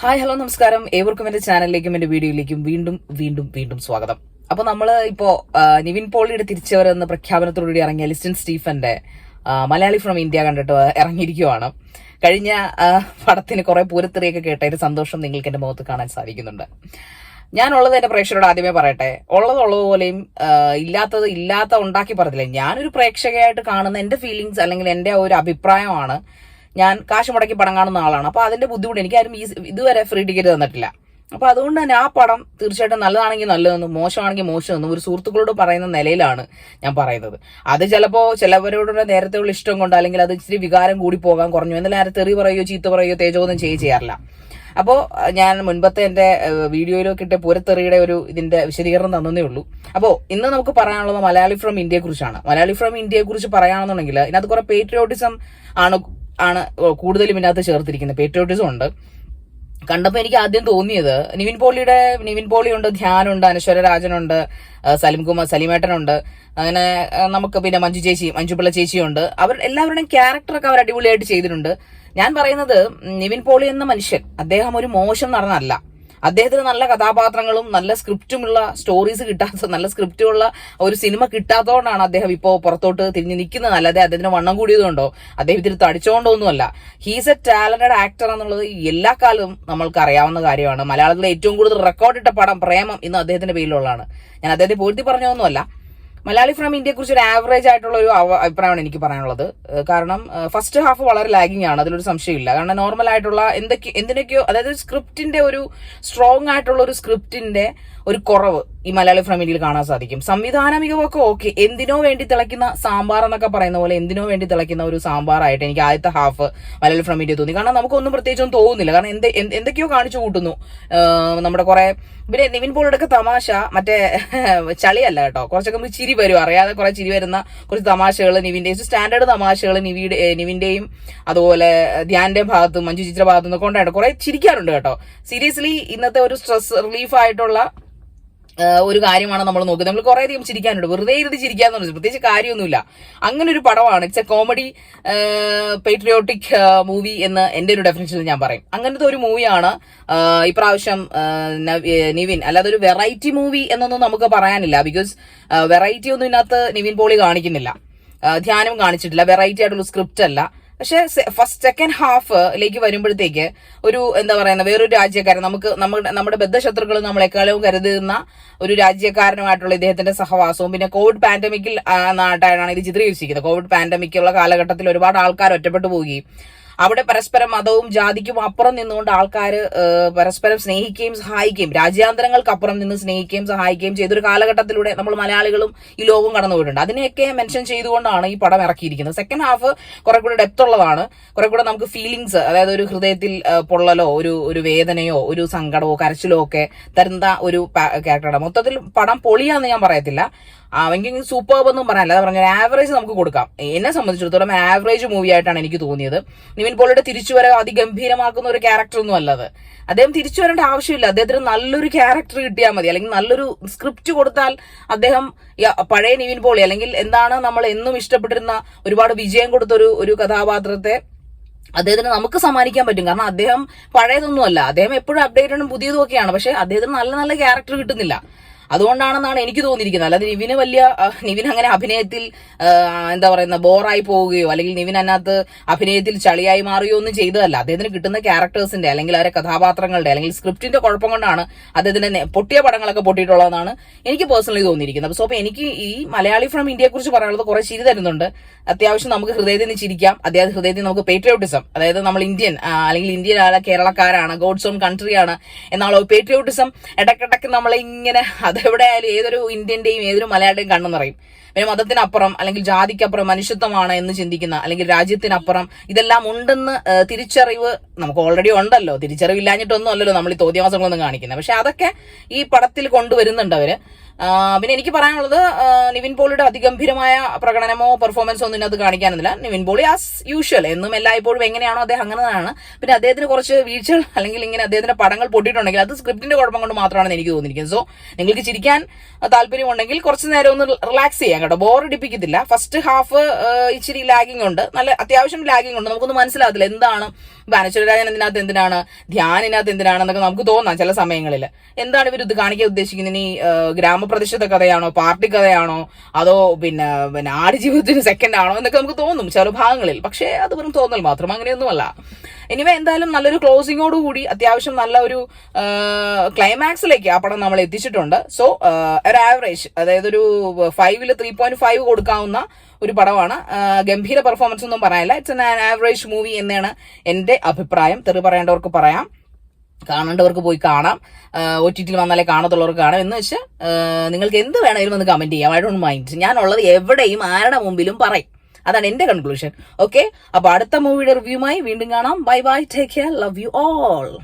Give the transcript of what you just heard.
Hi hello നമസ്കാരം. ഏവർക്കും എന്റെ ചാനലിലേക്കും എന്റെ വീഡിയോയിലേക്കും വീണ്ടും വീണ്ടും വീണ്ടും സ്വാഗതം. അപ്പൊ നമ്മള് ഇപ്പോ നിവിൻ പോളിയുടെ തിരിച്ചവർ എന്ന പ്രഖ്യാപനത്തോടുകൂടി ഇറങ്ങിയ ലിസ്റ്റൻ സ്റ്റീഫന്റെ മലയാളി ഫ്രം ഇന്ത്യ കണ്ടിട്ട് ഇറങ്ങിയിരിക്കുവാണ്. കഴിഞ്ഞ പടത്തിന് കുറെ പൂരത്തെറിയൊക്കെ കേട്ടതിന്റെ സന്തോഷം നിങ്ങൾക്ക് എന്റെ മുഖത്ത് കാണാൻ സാധിക്കുന്നുണ്ട്. ഞാനുള്ളത് എന്റെ പ്രേക്ഷകരോട് ആദ്യമേ പറയട്ടെ, ഉള്ളതുപോലെയും ഇല്ലാത്ത ഉണ്ടാക്കി പറഞ്ഞില്ലേ. ഞാനൊരു പ്രേക്ഷകയായിട്ട് കാണുന്ന എന്റെ ഫീലിങ്സ് അല്ലെങ്കിൽ എന്റെ ഒരു അഭിപ്രായമാണ്. ഞാൻ കാശ് മുടക്കി പടം കാണുന്ന ആളാണ്. അപ്പൊ അതിന്റെ ബുദ്ധിമുട്ട് എനിക്കാരും ഇതുവരെ ഫ്രീ ടിക്കറ്റ് തന്നിട്ടില്ല. അപ്പൊ അതുകൊണ്ട് തന്നെ ആ പടം തീർച്ചയായിട്ടും നല്ലതാണെങ്കിൽ നല്ലതെന്നും മോശമാണെങ്കിൽ മോശമെന്നും ഒരു സുഹൃത്തുക്കളോട് പറയുന്ന നിലയിലാണ് ഞാൻ പറയുന്നത്. അത് ചിലപ്പോ ചിലവരോടുള്ള നേരത്തെയുള്ള ഇഷ്ടം കൊണ്ട് അല്ലെങ്കിൽ അത് ഇച്ചിരി വികാരം കൂടി പോകാൻ കുറഞ്ഞു എന്നാലും ആരും തെറി പറയുകയോ ചീത്ത പറയുകയോ തേജോന്നും ചെയ്യാറില്ല. അപ്പോ ഞാൻ മുൻപത്തെ എന്റെ വീഡിയോയിൽ കിട്ടിയ പൂരത്തെറിയുടെ ഇതിന്റെ വിശദീകരണം തന്നേ ഉള്ളൂ. അപ്പോ ഇന്ന് നമുക്ക് പറയാനുള്ളത് മലയാളി ഫ്രം ഇന്ത്യയെ കുറിച്ചാണ്. മലയാളി ഫ്രം ഇന്ത്യയെ കുറിച്ച് പറയുകയാണെന്നുണ്ടെങ്കിൽ ഇതിനകത്ത് കുറെ പേട്രിയോട്ടിസം ആണ് കൂടുതലും ഇതിനകത്ത് ചേർത്തിരിക്കുന്നത്. പേട്രിയോട്ടിസം ഉണ്ട്. കണ്ടപ്പോ എനിക്ക് ആദ്യം തോന്നിയത് നിവിൻ പോളിയുണ്ട്, ധ്യാനുണ്ട്, അനശ്വര രാജനുണ്ട്, സലീമേട്ടനുണ്ട്, അങ്ങനെ നമുക്ക് പിന്നെ മഞ്ജുപിള്ള ചേച്ചിയുണ്ട്. അവർ എല്ലാവരുടെയും ക്യാരക്ടറൊക്കെ അവർ അടിപൊളിയായിട്ട് ചെയ്തിട്ടുണ്ട്. ഞാൻ പറയുന്നത് നിവിൻ പോളി എന്ന മനുഷ്യൻ അദ്ദേഹം ഒരു മോശം നടനല്ല. അദ്ദേഹത്തിന് നല്ല കഥാപാത്രങ്ങളും നല്ല സ്ക്രിപ്റ്റുമുള്ള സ്റ്റോറീസ് നല്ല സ്ക്രിപ്റ്റുള്ള ഒരു സിനിമ കിട്ടാത്തതുകൊണ്ടാണ് അദ്ദേഹം ഇപ്പോൾ പുറത്തോട്ട് തിരിഞ്ഞ് നിൽക്കുന്നത്. അല്ലാതെ അദ്ദേഹത്തിന് വണ്ണം കൂടിയതുകൊണ്ടോ അദ്ദേഹത്തിന് തടിച്ചുകൊണ്ടൊന്നുമല്ല. ഹീസ് എ ടാലന്റഡ് ആക്ടർ എന്നുള്ളത് എല്ലാ കാലവും നമ്മൾക്ക് അറിയാവുന്ന കാര്യമാണ്. മലയാളത്തിലെ ഏറ്റവും കൂടുതൽ റെക്കോർഡിട്ട പടം പ്രേമം ഇന്ന് അദ്ദേഹത്തിന്റെ പേരിലുള്ളതാണ്. ഞാൻ അദ്ദേഹത്തെ പൂഴ്ത്തി പറഞ്ഞതൊന്നുമല്ല. മലയാളി ഫ്രം ഇന്ത്യയെ കുറിച്ച് ഒരു ആവറേജ് ആയിട്ടുള്ള ഒരു അഭിപ്രായമാണ് എനിക്ക് പറയാനുള്ളത്. കാരണം ഫസ്റ്റ് ഹാഫ് വളരെ ലാഗിങ് ആണ്, അതിലൊരു സംശയമില്ല. കാരണം നോർമൽ ആയിട്ടുള്ള എന്തിനൊക്കെയോ അതായത് സ്ക്രിപ്റ്റിന്റെ ഒരു സ്ട്രോങ് ആയിട്ടുള്ള ഒരു സ്ക്രിപ്റ്റിന്റെ ഒരു കുറവ് ഈ മലയാളി ഫ്രം ഇന്ത്യയിൽ കാണാൻ സാധിക്കും. സംവിധാന മികവൊക്കെ ഓക്കെ, എന്തിനോ വേണ്ടി തിളയ്ക്കുന്ന സാമ്പാർ എന്നൊക്കെ പറയുന്ന പോലെ എന്തിനോ വേണ്ടി തിളയ്ക്കുന്ന ഒരു സാമ്പാറായിട്ട് എനിക്ക് ആദ്യത്തെ ഹാഫ് മലയാളി ഫ്രം ഇന്ത്യ തോന്നി. കാരണം നമുക്കൊന്നും പ്രത്യേകിച്ചൊന്നും തോന്നുന്നില്ല. കാരണം എന്തൊക്കെയോ കാണിച്ചു കൂട്ടുന്നു. നമ്മുടെ കുറെ പിന്നെ നിവിൻ പോളിയുടെ ഒക്കെ തമാശ മറ്റേ ചളിയല്ല കേട്ടോ, കുറച്ചൊക്കെ ചിരി വരും, അറിയാതെ കുറെ ചിരി വരുന്ന കുറച്ച് തമാശകൾ, സ്റ്റാൻഡേർഡ് തമാശകൾ നിവിന്റെയും അതുപോലെ ധ്യാന്റെയും ഭാഗത്തും മഞ്ജു ചിത്ര ഭാഗത്തും നിന്നൊക്കെ കൊണ്ടായിട്ട് കുറെ ചിരിക്കാറുണ്ട് കേട്ടോ. സീരിയസ്ലി ഇന്നത്തെ ഒരു സ്ട്രെസ് റിലീഫ് ആയിട്ടുള്ള ഒരു കാര്യമാണ് നമ്മൾ നോക്കുന്നത്. നമ്മൾ കുറെ അധികം ചിരിക്കാനുണ്ട്, വെറുതെ ഇരുന്ന് ചിരിക്കാന്ന് പറഞ്ഞു, പ്രത്യേകിച്ച് കാര്യമൊന്നുമില്ല. അങ്ങനെ ഒരു പടമാണ്. It's A comedy patriotic movie എന്ന് എന്റെ ഒരു ഡെഫിനിഷനിൽ ഞാൻ പറയും. അങ്ങനത്തെ ഒരു മൂവിയാണ് ഇപ്രാവശ്യം നിവിൻ. അല്ലാതെ ഒരു വെറൈറ്റി മൂവി എന്നൊന്നും നമുക്ക് പറയാനില്ല. ബിക്കോസ് വെറൈറ്റി ഒന്നും ഇതിനകത്ത് നിവിൻ പോളി കാണിക്കുന്നില്ല, ധ്യാനം കാണിച്ചിട്ടില്ല. വെറൈറ്റി ആയിട്ടുള്ള സ്ക്രിപ്റ്റ് അല്ല. പക്ഷെ സെക്കൻഡ് ഹാഫിലേക്ക് വരുമ്പോഴത്തേക്ക് ഒരു എന്താ പറയുന്ന വേറൊരു രാജ്യക്കാരൻ, നമ്മുടെ ബദ്ധശത്രുക്കൾ നമ്മളെക്കാളും കരുതുന്ന ഒരു രാജ്യക്കാരനുമായിട്ടുള്ള ഇദ്ദേഹത്തിന്റെ സഹവാസവും പിന്നെ കോവിഡ് പാൻഡമിക്കിൽ നാട്ടാണ് ഇത് ചിത്രീകരിച്ചിരിക്കുന്നത്. കോവിഡ് പാൻഡമിക്കുള്ള കാലഘട്ടത്തിൽ ഒരുപാട് ആൾക്കാർ ഒറ്റപ്പെട്ടു പോവുകയും അവിടെ പരസ്പരം മതവും ജാതിക്കും അപ്പുറം നിന്നുകൊണ്ട് ആൾക്കാർ പരസ്പരം സ്നേഹിക്കുകയും സഹായിക്കുകയും രാജ്യാന്തരങ്ങൾക്ക് അപ്പുറം നിന്ന് സ്നേഹിക്കുകയും സഹായിക്കുകയും ചെയ്തൊരു കാലഘട്ടത്തിലൂടെ നമ്മൾ മലയാളികളും ഈ ലോകം കടന്നുപോയിട്ടുണ്ട്. അതിനെയൊക്കെ മെൻഷൻ ചെയ്തുകൊണ്ടാണ് ഈ പടം ഇറക്കിയിരിക്കുന്നത്. സെക്കൻഡ് ഹാഫ് കുറെ കൂടെ ഡെപ്ത് ഉള്ളതാണ്. കുറെ കൂടെ നമുക്ക് ഫീലിങ്സ്, അതായത് ഒരു ഹൃദയത്തിൽ പൊള്ളലോ ഒരു വേദനയോ ഒരു സങ്കടമോ കരച്ചിലോ ഒക്കെ തരുന്ന ഒരു ക്യാരക്ടറാണ്. മൊത്തത്തിൽ പടം പൊളിയാന്ന് ഞാൻ പറയത്തില്ല, അവെങ്കിൽ സൂപ്പർബ് ഒന്നും പറയാനില്ല. അതാ പറഞ്ഞ ആവറേജ് നമുക്ക് കൊടുക്കാം. എന്നെ സംബന്ധിച്ചിടത്തോളം ആവറേജ് മൂവി ആയിട്ടാണ് എനിക്ക് തോന്നിയത്. നിവിൻ പോളിയുടെ തിരിച്ചുവരവ് അതിഗംഭീരമാക്കുന്ന ഒരു ക്യാരക്ടർ ഒന്നും അല്ലത്. അദ്ദേഹം തിരിച്ചു വരേണ്ട ആവശ്യമില്ല. അദ്ദേഹത്തിന് നല്ലൊരു ക്യാരക്ടർ കിട്ടിയാൽ മതി, അല്ലെങ്കിൽ നല്ലൊരു സ്ക്രിപ്റ്റ് കൊടുത്താൽ അദ്ദേഹം പഴയ നിവിൻ പോളി അല്ലെങ്കിൽ എന്താണ് നമ്മൾ എന്നും ഇഷ്ടപ്പെട്ടിരുന്ന ഒരുപാട് വിജയം കൊടുത്ത ഒരു കഥാപാത്രത്തെ അദ്ദേഹത്തിന് നമുക്ക് സമ്മാനിക്കാൻ പറ്റും. കാരണം അദ്ദേഹം പഴയതൊന്നുമല്ല, അദ്ദേഹം എപ്പോഴും അപ്ഡേറ്റഡും പുതിയതും ഒക്കെയാണ്. പക്ഷെ അദ്ദേഹത്തിന് നല്ല നല്ല ക്യാരക്ടർ കിട്ടുന്നില്ല. അതുകൊണ്ടാണെന്നാണ് എനിക്ക് തോന്നിയിരിക്കുന്നത്. അല്ലാതെ നിവിൻ അങ്ങനെ അഭിനയത്തിൽ എന്താ പറയുന്ന ബോറായി പോവുകയോ അല്ലെങ്കിൽ നിവിൻ അതിനകത്ത് അഭിനയത്തിൽ ചളിയായി മാറുകയോ ഒന്നും ചെയ്തതല്ല. അദ്ദേഹത്തിന് കിട്ടുന്ന ക്യാരക്ടേഴ്സിന്റെ അല്ലെങ്കിൽ അവരെ കഥാപാത്രങ്ങളുടെ അല്ലെങ്കിൽ സ്ക്രിപ്റ്റിന്റെ കുഴപ്പം കൊണ്ടാണ് അദ്ദേഹത്തിന്റെ പൊട്ടിയ പടങ്ങളൊക്കെ പൊട്ടിയിട്ടുള്ളതെന്നാണ് എനിക്ക് പേഴ്സണലി തോന്നിയിരിക്കുന്നത്. സോ അപ്പൊ എനിക്ക് ഈ മലയാളി ഫ്രം ഇന്ത്യയെ കുറിച്ച് പറയാനുള്ളത് കുറെ ചിരി തരുന്നുണ്ട്. അത്യാവശ്യം നമുക്ക് ഹൃദയത്തിൽ നിന്ന് ചിരിക്കാം. അദ്ദേഹം ഹൃദയത്തിൽ നമുക്ക് പേട്രിയോട്ടിസം, അതായത് നമ്മൾ ഇന്ത്യൻ അല്ലെങ്കിൽ ഇന്ത്യൻ കേരളക്കാരാണ്, ഗോഡ്സ് ഓൺ കൺട്രിയാണ് എന്നുള്ള പേട്രിയോട്ടിസം ഇടക്കിടക്ക് നമ്മളെ ഇങ്ങനെ അതെവിടെ ആയാലും ഏതൊരു ഇന്ത്യന്റെയും ഏതൊരു മലയാളിയുടെയും കണ്ണു നിറയും. പിന്നെ മതത്തിനപ്പുറം അല്ലെങ്കിൽ ജാതിക്കപ്പുറം മനുഷ്യത്വമാണ് എന്ന് ചിന്തിക്കുന്ന അല്ലെങ്കിൽ രാജ്യത്തിനപ്പുറം ഇതെല്ലാം ഉണ്ടെന്ന് തിരിച്ചറിവ് നമുക്ക് ഓൾറെഡി ഉണ്ടല്ലോ. തിരിച്ചറിവില്ലാഞ്ഞിട്ടൊന്നും അല്ലല്ലോ നമ്മൾ ഈ തോന്നിയവാസങ്ങളൊന്നും കാണിക്കുന്നത്. പക്ഷെ അതൊക്കെ ഈ പടത്തിൽ കൊണ്ടുവരുന്നുണ്ട് അവര്. പിന്നെ എനിക്ക് പറയാനുള്ളത് നിവിൻ പോളിയുടെ അതിഗംഭീരമായ പ്രകടനമോ പെർഫോമൻസോ ഒന്നും ഇതിനകത്ത് കാണിക്കാനൊന്നുമില്ല. നിവിൻ പോളി ആസ് യൂഷ്വൽ എന്നും എല്ലായ്പ്പോഴും എങ്ങനെയാണോ അദ്ദേഹം അങ്ങനെയാണ്. പിന്നെ അദ്ദേഹത്തിന് കുറച്ച് വീഴ്ചകൾ അല്ലെങ്കിൽ ഇങ്ങനെ അദ്ദേഹത്തിന്റെ പടങ്ങൾ പൊട്ടിയിട്ടുണ്ടെങ്കിൽ അത് സ്ക്രിപ്റ്റിന്റെ കുഴപ്പം കൊണ്ട് മാത്രമാണെന്ന് എനിക്ക് തോന്നിയിരിക്കുന്നത്. സോ നിങ്ങൾക്ക് ചിരിക്കാൻ താല്പര്യമുണ്ടെങ്കിൽ കുറച്ച് നേരം ഒന്ന് റിലാക്സ് ചെയ്യാം കേട്ടോ, ബോറടിപ്പിക്കത്തില്ല. ഫസ്റ്റ് ഹാഫ് ഇച്ചിരി ലാഗിങ് ഉണ്ട്, നല്ല അത്യാവശ്യം ലാഗിങ് ഉണ്ട്. നമുക്കൊന്നും മനസ്സിലാകത്തില്ല എന്താണ് അനശ്വരരാജൻ ഇതിനകത്ത് എന്തിനാണ്, ധ്യാൻ ഇതിനകത്ത് എന്തിനാണെന്നൊക്കെ നമുക്ക് തോന്നാം ചില സമയങ്ങളിൽ. എന്താണ് ഇവർ ഇത് കാണിക്കാൻ ഉദ്ദേശിക്കുന്നത്? ഇനി ഗ്രാമപ്രദേശത്തെ കഥയാണോ, പാർട്ടി കഥയാണോ, അതോ പിന്നെ ആടുജീവിതത്തിന് സെക്കൻഡ് ആണോ എന്നൊക്കെ നമുക്ക് തോന്നും ചില ഭാഗങ്ങളിൽ. പക്ഷേ അത് വെറും തോന്നൽ മാത്രം, അങ്ങനെയൊന്നുമല്ല. എനിവേ എന്തായാലും നല്ലൊരു ക്ലോസിങ്ങോടുകൂടി അത്യാവശ്യം നല്ല ഒരു ക്ലൈമാക്സിലേക്ക് ആ പടം നമ്മൾ എത്തിച്ചിട്ടുണ്ട്. സോ ഒരു ആവറേജ്, അതായത് ഒരു 5ൽ 3.5 കൊടുക്കാവുന്ന ഒരു പടമാണ്. ഗംഭീര പെർഫോമൻസ് ഒന്നും പറയാനില്ല. ഇറ്റ്സ് എൻ ആവറേജ് മൂവി എന്നാണ് എന്റെ അഭിപ്രായം. തെറി പറയേണ്ടവർക്ക് പറയാം, കാണേണ്ടവർക്ക് പോയി കാണാം. OTT വന്നാലേ കാണത്തുള്ളവർക്ക് കാണാം. എന്ന് വെച്ച് നിങ്ങൾക്ക് എന്ത് വേണമെങ്കിലും ഒന്ന് കമന്റ് ചെയ്യാം. I don't mind. ഞാനുള്ളത് എവിടെയും ആരുടെ മുമ്പിലും പറയും. അതാണ് എന്റെ കൺക്ലൂഷൻ. ഓക്കെ, അപ്പൊ അടുത്ത മൂവിയുടെ റിവ്യൂമായി വീണ്ടും കാണാം. Bye bye, take care, love you all.